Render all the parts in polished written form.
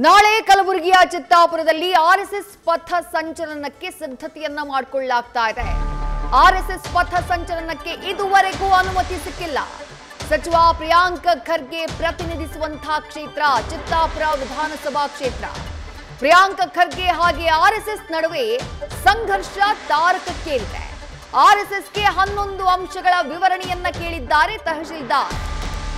ನಾಳೆ ಕಲಬುರಗಿಯ ಚಿತ್ತಾಪುರದಲ್ಲಿ ಆರ್ಎಸ್ಎಸ್ ಪಥ ಸಂಚಲನಕ್ಕೆ ಸಿದ್ಧತೆಯನ್ನ ಮಾಡಿಕೊಳ್ಳಲಾಗ್ತಾ ಇದೆ. ಆರ್ಎಸ್ಎಸ್ ಪಥ ಸಂಚಲನಕ್ಕೆ ಇದುವರೆಗೂ ಅನುಮತಿ ಸಿಕ್ಕಿಲ್ಲ. ಸಚಿವ ಪ್ರಿಯಾಂಕ್ ಖರ್ಗೆ ಪ್ರತಿನಿಧಿಸುವಂತಹ ಕ್ಷೇತ್ರ ಚಿತ್ತಾಪುರ ವಿಧಾನಸಭಾ ಕ್ಷೇತ್ರ. ಪ್ರಿಯಾಂಕ್ ಖರ್ಗೆ ಹಾಗೆ ಆರ್ಎಸ್ಎಸ್ ನಡುವೆ ಸಂಘರ್ಷ ತಾರಕಕ್ಕೇರಿದೆ. ಆರ್ಎಸ್ಎಸ್ಗೆ 11 ಅಂಶಗಳ ವಿವರಣೆಯನ್ನ ಕೇಳಿದ್ದಾರೆ ತಹಶೀಲ್ದಾರ್.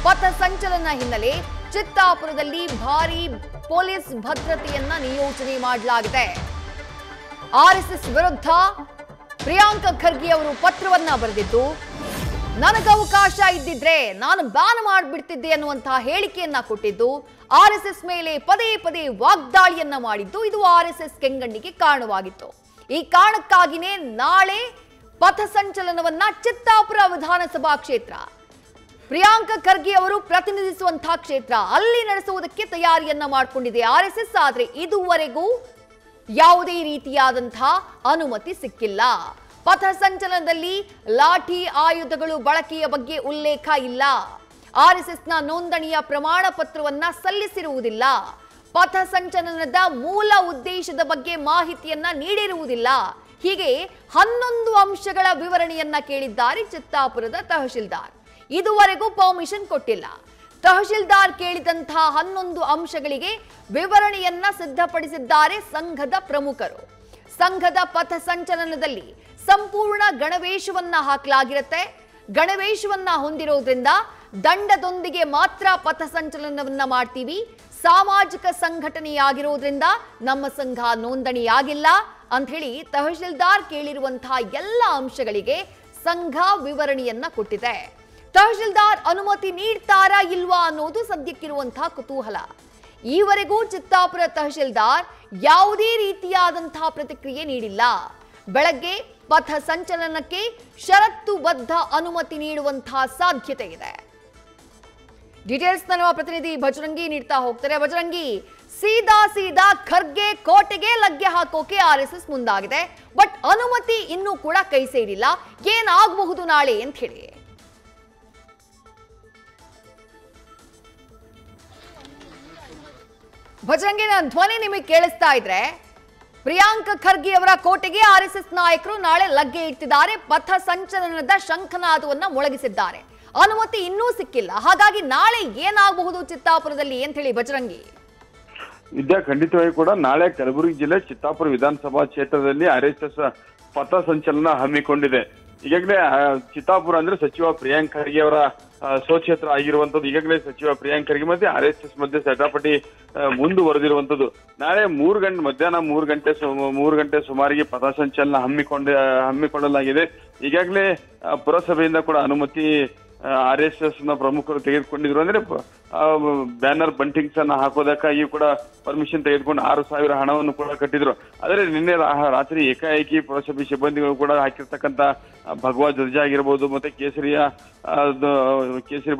ಪಥ ಸಂಚಲನ ಹಿನ್ನೆಲೆ ಚಿತ್ತಾಪುರದಲ್ಲಿ ಭಾರೀ ಪೊಲೀಸ್ ಭದ್ರತೆಯನ್ನ ನಿಯೋಜನೆ ಮಾಡಲಾಗಿದೆ. ಆರ್ಎಸ್ಎಸ್ ವಿರುದ್ಧ ಪ್ರಿಯಾಂಕ್ ಖರ್ಗೆ ಅವರು ಪತ್ರವನ್ನ ಬರೆದಿದ್ದು, ನನಗವಕಾಶ ಇದ್ದಿದ್ರೆ ನಾನು ಬ್ಯಾನ್ ಮಾಡಿಬಿಡ್ತಿದ್ದೆ ಅನ್ನುವಂತಹ ಹೇಳಿಕೆಯನ್ನ ಕೊಟ್ಟಿದ್ದು, ಆರ್ಎಸ್ಎಸ್ ಮೇಲೆ ಪದೇ ಪದೇ ವಾಗ್ದಾಳಿಯನ್ನ ಮಾಡಿದ್ದು ಇದು ಆರ್ಎಸ್ಎಸ್ ಕೆಂಗಣ್ಣಿಗೆ ಕಾರಣವಾಗಿತ್ತು. ಈ ಕಾರಣಕ್ಕಾಗಿನೇ ನಾಳೆ ಪಥ ಸಂಚಲನವನ್ನ ಚಿತ್ತಾಪುರ ವಿಧಾನಸಭಾ ಕ್ಷೇತ್ರ ಪ್ರಿಯಾಂಕ್ ಖರ್ಗೆ ಅವರು ಪ್ರತಿನಿಧಿಸುವಂತಹ ಕ್ಷೇತ್ರ ಅಲ್ಲಿ ನಡೆಸುವುದಕ್ಕೆ ತಯಾರಿಯನ್ನ ಮಾಡಿಕೊಂಡಿದೆ ಆರ್ಎಸ್ಎಸ್. ಆದ್ರೆ ಇದುವರೆಗೂ ಯಾವುದೇ ರೀತಿಯಾದಂತಹ ಅನುಮತಿ ಸಿಕ್ಕಿಲ್ಲ. ಪಥ ಸಂಚಲನದಲ್ಲಿ ಲಾಠಿ ಆಯುಧಗಳು ಬಳಕೆಯ ಬಗ್ಗೆ ಉಲ್ಲೇಖ ಇಲ್ಲ. ಆರ್ಎಸ್ಎಸ್ನ ನೋಂದಣಿಯ ಪ್ರಮಾಣ ಪತ್ರವನ್ನ ಸಲ್ಲಿಸಿರುವುದಿಲ್ಲ. ಪಥ ಸಂಚಲನದ ಮೂಲ ಉದ್ದೇಶದ ಬಗ್ಗೆ ಮಾಹಿತಿಯನ್ನ ನೀಡಿರುವುದಿಲ್ಲ. ಹೀಗೆ 11 ಅಂಶಗಳ ವಿವರಣೆಯನ್ನ ಕೇಳಿದ್ದಾರೆ ಚಿತ್ತಾಪುರದ ತಹಶೀಲ್ದಾರ್. ಇದುವರೆಗೂ ಪರ್ಮಿಷನ್ ಕೊಟ್ಟಿಲ್ಲ. ತಹಶೀಲ್ದಾರ್ ಕೇಳಿದಂತಹ 11 ಅಂಶಗಳಿಗೆ ವಿವರಣೆಯನ್ನ ಸಿದ್ಧಪಡಿಸಿದ್ದಾರೆ ಸಂಘದ ಪ್ರಮುಖರು. ಸಂಘದ ಪಥ ಸಂಚಲನದಲ್ಲಿ ಸಂಪೂರ್ಣ ಗಣವೇಶವನ್ನ ಹಾಕಲಾಗಿರುತ್ತೆ. ಗಣವೇಶವನ್ನ ಹೊಂದಿರೋದ್ರಿಂದ ದಂಡದೊಂದಿಗೆ ಮಾತ್ರ ಪಥ ಸಂಚಲನವನ್ನ ಮಾಡ್ತೀವಿ. ಸಾಮಾಜಿಕ ಸಂಘಟನೆಯಾಗಿರೋದ್ರಿಂದ ನಮ್ಮ ಸಂಘ ನೋಂದಣಿಯಾಗಿಲ್ಲ ಅಂತ ಹೇಳಿ ತಹಶೀಲ್ದಾರ್ ಕೇಳಿರುವಂತಹ ಎಲ್ಲ ಅಂಶಗಳಿಗೆ ಸಂಘ ವಿವರಣೆಯನ್ನ ಕೊಟ್ಟಿದೆ. ತಹಶೀಲ್ದಾರ್ ಅನುಮತಿ ನೀಡ್ತಾರಾ ಇಲ್ವಾ ಅನ್ನೋದು ಸದ್ಯಕ್ಕಿರುವಂತಹ ಕುತೂಹಲ. ಈವರೆಗೂ ಚಿತ್ತಾಪುರ ತಹಶೀಲ್ದಾರ್ ಯಾವುದೇ ರೀತಿಯಾದಂತಹ ಪ್ರತಿಕ್ರಿಯೆ ನೀಡಿಲ್ಲ. ಬೆಳಗ್ಗೆ ಪಥ ಸಂಚಲನಕ್ಕೆ ಷರತ್ತುಬದ್ಧ ಅನುಮತಿ ನೀಡುವಂತಹ ಸಾಧ್ಯತೆ ಇದೆ. ಡೀಟೇಲ್ಸ್ ನಮ್ಮ ಪ್ರತಿನಿಧಿ ಭಜರಂಗಿ ನೀಡ್ತಾ ಹೋಗ್ತಾರೆ. ಭಜರಂಗಿ, ಸೀದಾ ಖರ್ಗೆ ಕೋಟೆಗೆ ಲಗ್ಗೆ ಹಾಕೋಕೆ ಆರ್ಎಸ್ಎಸ್ ಮುಂದಾಗಿದೆ. ಬಟ್ ಅನುಮತಿ ಇನ್ನೂ ಕೂಡ ಕೈ ಸೇರಿಲ್ಲ. ಏನಾಗಬಹುದು ನಾಳೆ ಅಂತ ಹೇಳಿ? ಭಜರಂಗಿ, ನನ್ನ ಧ್ವನಿ ನಿಮಗೆ ಕೇಳಿಸ್ತಾ ಇದ್ರೆ, ಪ್ರಿಯಾಂಕ್ ಖರ್ಗೆ ಅವರ ಕೋಟೆಗೆ ಆರ್ಎಸ್ಎಸ್ ನಾಯಕರು ನಾಳೆ ಲಗ್ಗೆ ಇಟ್ಟಿದ್ದಾರೆ. ಪಥ ಸಂಚಲನದ ಶಂಖನಾದವನ್ನ ಮೊಳಗಿಸಿದ್ದಾರೆ. ಅನುಮತಿ ಇನ್ನೂ ಸಿಕ್ಕಿಲ್ಲ. ಹಾಗಾಗಿ ನಾಳೆ ಏನಾಗಬಹುದು ಚಿತ್ತಾಪುರದಲ್ಲಿ ಅಂತ ಹೇಳಿ ಭಜರಂಗಿ? ವಿದ್ಯಾ, ಖಂಡಿತವಾಗಿ ಕೂಡ ನಾಳೆ ಕಲಬುರಗಿ ಜಿಲ್ಲೆ ಚಿತ್ತಾಪುರ ವಿಧಾನಸಭಾ ಕ್ಷೇತ್ರದಲ್ಲಿ ಆರ್ಎಸ್ಎಸ್ ಪಥ ಸಂಚಲನ ಹಮ್ಮಿಕೊಂಡಿದೆ. ಈಗಾಗಲೇ ಚಿತ್ತಾಪುರ ಅಂದ್ರೆ ಸಚಿವ ಪ್ರಿಯಾಂಕ್ ಖರ್ಗೆ ಅವರ ಸ್ವಕ್ಷೇತ್ರ ಆಗಿರುವಂತದ್ದು. ಈಗಾಗಲೇ ಸಚಿವ ಪ್ರಿಯಾಂಕ್ ಖರ್ಗೆ ಮತ್ತೆ ಆರ್ಎಸ್ಎಸ್ ಮಧ್ಯೆ ಸಟಾಪಟಿ ಮುಂದುವರೆದಿರುವಂತದ್ದು. ನಾಳೆ ಮಧ್ಯಾಹ್ನ 3 ಗಂಟೆ ಸುಮಾರಿಗೆ ಪಥ ಸಂಚಲನ ಹಮ್ಮಿಕೊಳ್ಳಲಾಗಿದೆ. ಈಗಾಗಲೇ ಪುರಸಭೆಯಿಂದ ಕೂಡ ಅನುಮತಿ ಆರ್ಎಸ್ಎಸ್ ನ ಪ್ರಮುಖರು ತೆಗೆದುಕೊಂಡಿದ್ರು. ಅಂದ್ರೆ ಬ್ಯಾನರ್ ಬಂಟಿಂಗ್ಸ್ ಅನ್ನ ಹಾಕೋದಕ್ಕಾಗಿ ಕೂಡ ಪರ್ಮಿಷನ್ ತೆಗೆದುಕೊಂಡು 6,000 ಹಣವನ್ನು ಕೂಡ ಕಟ್ಟಿದ್ರು. ಆದರೆ ನಿನ್ನೆ ರಾತ್ರಿ ಏಕಾಏಕಿ ಪುರಸಭೆ ಸಿಬ್ಬಂದಿಗಳು ಕೂಡ ಹಾಕಿರ್ತಕ್ಕಂಥ ಭಗವಾ ಧ್ವಜ ಆಗಿರ್ಬೋದು ಮತ್ತೆ ಕೇಸರಿ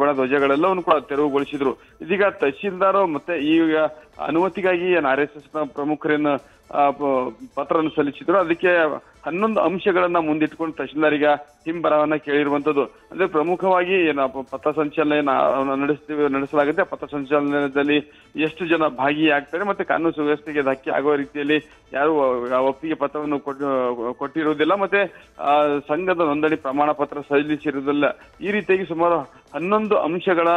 ಬಣ್ಣ ಧ್ವಜಗಳೆಲ್ಲವನ್ನು ಕೂಡ ತೆರವುಗೊಳಿಸಿದ್ರು. ಇದೀಗ ತಹಶೀಲ್ದಾರ್ ಮತ್ತೆ ಈಗ ಅನುಮತಿಗಾಗಿ ಆರ್ಎಸ್ಎಸ್ ನ ಪ್ರಮುಖರನ್ನ ಪತ್ರವನ್ನು ಸಲ್ಲಿಸಿದ್ರು. ಅದಕ್ಕೆ 11 ಅಂಶಗಳನ್ನ ಮುಂದಿಟ್ಕೊಂಡು ತಹಶೀಲ್ದಾರ್ಗ ಹಿಂಬರವನ್ನ ಕೇಳಿರುವಂತದ್ದು. ಅಂದ್ರೆ ಪ್ರಮುಖವಾಗಿ ಪಥ ಸಂಚಲನ ನಡೆಸಲಾಗುತ್ತೆ. ಪಥ ಸಂಚಲನದಲ್ಲಿ ಎಷ್ಟು ಜನ ಭಾಗಿಯಾಗ್ತಾರೆ ಮತ್ತೆ ಕಾನೂನು ಸುವ್ಯವಸ್ಥೆಗೆ ಧಕ್ಕೆ ಆಗುವ ರೀತಿಯಲ್ಲಿ ಯಾರು ಒಪ್ಪಿಗೆ ಪತ್ರವನ್ನು ಕೊಟ್ಟಿರುವುದಿಲ್ಲ ಮತ್ತೆ ಸಂಘದ ನೋಂದಣಿ ಪ್ರಮಾಣ ಪತ್ರ ಸಲ್ಲಿಸಿರುವುದಿಲ್ಲ. ಈ ರೀತಿಯಾಗಿ ಸುಮಾರು 11 ಅಂಶಗಳ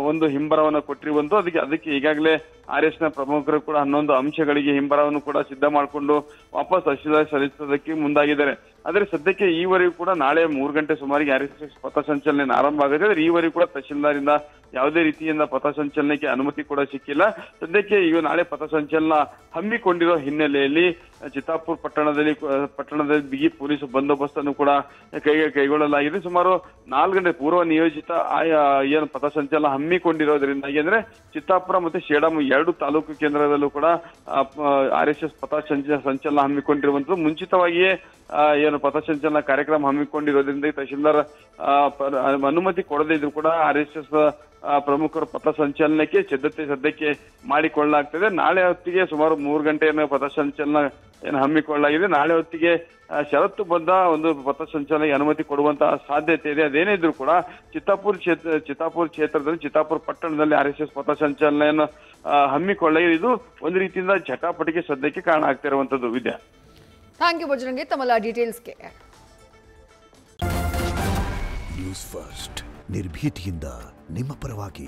ಒಂದು ಹಿಂಬರವನ್ನು ಕೊಟ್ಟಿರುವಂತದ್ದು. ಅದಕ್ಕೆ ಈಗಾಗಲೇ ಆರ್ಎಸ್ ನ ಪ್ರಮುಖರು ಕೂಡ 11 ಅಂಶಗಳಿಗೆ ಹಿಂಬರವನ್ನು ಕೂಡ ಸಿದ್ಧ ಮಾಡಿಕೊಂಡು ವಾಪಸ್ ತಹಶೀಲ್ದಾರ್ ಸಲ್ಲಿಸೋದಕ್ಕೆ ಮುಂದಾಗಿದ್ದಾರೆ. ಆದ್ರೆ ಸದ್ಯಕ್ಕೆ ಈವರೆಗೂ ಕೂಡ ನಾಳೆ 3 ಗಂಟೆ ಸುಮಾರಿಗೆ ಆರ್ಎಸ್ಎಸ್ ಪಥ ಸಂಚಲನ ಆರಂಭ ಆಗುತ್ತೆ. ಆದ್ರೆ ಈವರೆಗೂ ಕೂಡ ತಹಶೀಲ್ದಾರಿಂದ ಯಾವುದೇ ರೀತಿಯಿಂದ ಪಥ ಸಂಚಲನಕ್ಕೆ ಅನುಮತಿ ಕೂಡ ಸಿಕ್ಕಿಲ್ಲ. ಸದ್ಯಕ್ಕೆ ಈಗ ನಾಳೆ ಪಥ ಸಂಚಲನ ಹಮ್ಮಿಕೊಂಡಿರೋ ಹಿನ್ನೆಲೆಯಲ್ಲಿ ಚಿತ್ತಾಪುರ ಪಟ್ಟಣದಲ್ಲಿ ಬಿಗಿ ಪೊಲೀಸ್ ಬಂದೋಬಸ್ತ್ ಅನ್ನು ಕೂಡ ಕೈಗೊಳ್ಳಲಾಗಿದೆ. ಸುಮಾರು 4 ಗಂಟೆ ಪೂರ್ವ ನಿಯೋಜಿತ ಏನು ಪಥ ಸಂಚಲನ ಹಮ್ಮಿಕೊಂಡಿರೋದ್ರಿಂದಾಗಿ ಅಂದ್ರೆ ಚಿತ್ತಾಪುರ ಮತ್ತೆ ಶೇಡಂ 2 ತಾಲೂಕು ಕೇಂದ್ರದಲ್ಲೂ ಕೂಡ ಆರ್ಎಸ್ಎಸ್ ಪಥ ಸಂಚಲನ ಹಮ್ಮಿಕೊಂಡಿರುವಂತದ್ದು. ಮುಂಚಿತವಾಗಿಯೇ ಏನು ಪಥಸಂಚಲನ ಕಾರ್ಯಕ್ರಮ ಹಮ್ಮಿಕೊಂಡಿರೋದ್ರಿಂದ ತಹಶೀಲ್ದಾರ್ ಅನುಮತಿ ಕೊಡದೇ ಇದ್ರು ಕೂಡ RSS ಪ್ರಮುಖರ ಪಥಸಂಚಲನಕ್ಕೆ ಸದ್ಯಕ್ಕೆ ಮಾಡಿಕೊಳ್ಳಲಾಗ್ತದೆ. ನಾಳೆ ಹೊತ್ತಿಗೆ ಸುಮಾರು 3 ಗಂಟೆಯನ್ನು ಪಥಸಂಚಲನ ಏನು ಹಮ್ಮಿಕೊಳ್ಳಲಾಗಿದೆ. ನಾಳೆ ಹೊತ್ತಿಗೆ ಷರತ್ತುಬದ್ಧ ಒಂದು ಪಥಸಂಚಲನಕ್ಕೆ ಅನುಮತಿ ಕೊಡುವಂತಹ ಸಾಧ್ಯತೆ ಇದೆ. ಅದೇನೇ ಇದ್ರೂ ಕೂಡ ಚಿತ್ತಾಪುರ ಕ್ಷೇತ್ರದಲ್ಲಿ ಚಿತ್ತಾಪುರ ಪಟ್ಟಣದಲ್ಲಿ RSS ಪಥಸಂಚಲನೆಯನ್ನು ಹಮ್ಮಿಕೊಳ್ಳಲಾಗಿದೆ. ಇದು ಒಂದು ರೀತಿಯಿಂದ ಜಟಾಪಟಿಗೆ ಸದ್ಯಕ್ಕೆ ಕಾರಣ ಆಗ್ತಿರುವಂತದ್ದು. ವಿದ್ಯಾ, ಥ್ಯಾಂಕ್ ಯು ಬಜರಂಗಿ ತಮ್ಮೆಲ್ಲ ಡೀಟೇಲ್ಸ್ಗೆ. ನ್ಯೂಸ್ ಫಸ್ಟ್ ನಿರ್ಭೀತಿಯಿಂದ ನಿಮ್ಮ ಪರವಾಗಿ.